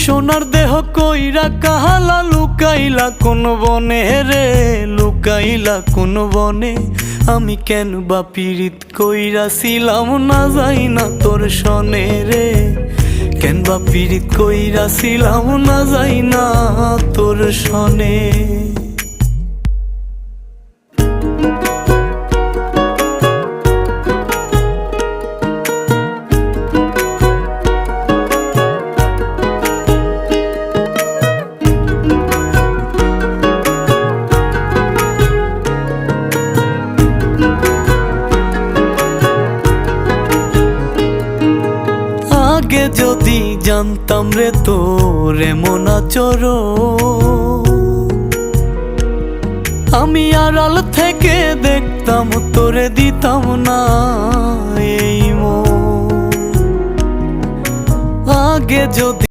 সোনার দেহ কইরা কাহালা লুকাইলা কোন বনে রে, লুকাইলা কোন বনে। আমি কেন বা পীড়িত কইরাছিলাম না যাই না তোর সনে রে, কেন বা পীড়িত কইরাছিলাম না যাই না তোর সনে। আগে যদি জানতাম রে তোর এমন আচরণ, আমি আড়াল থেকে দেখতাম তোরে দিতাম না এই মন। আগে যদি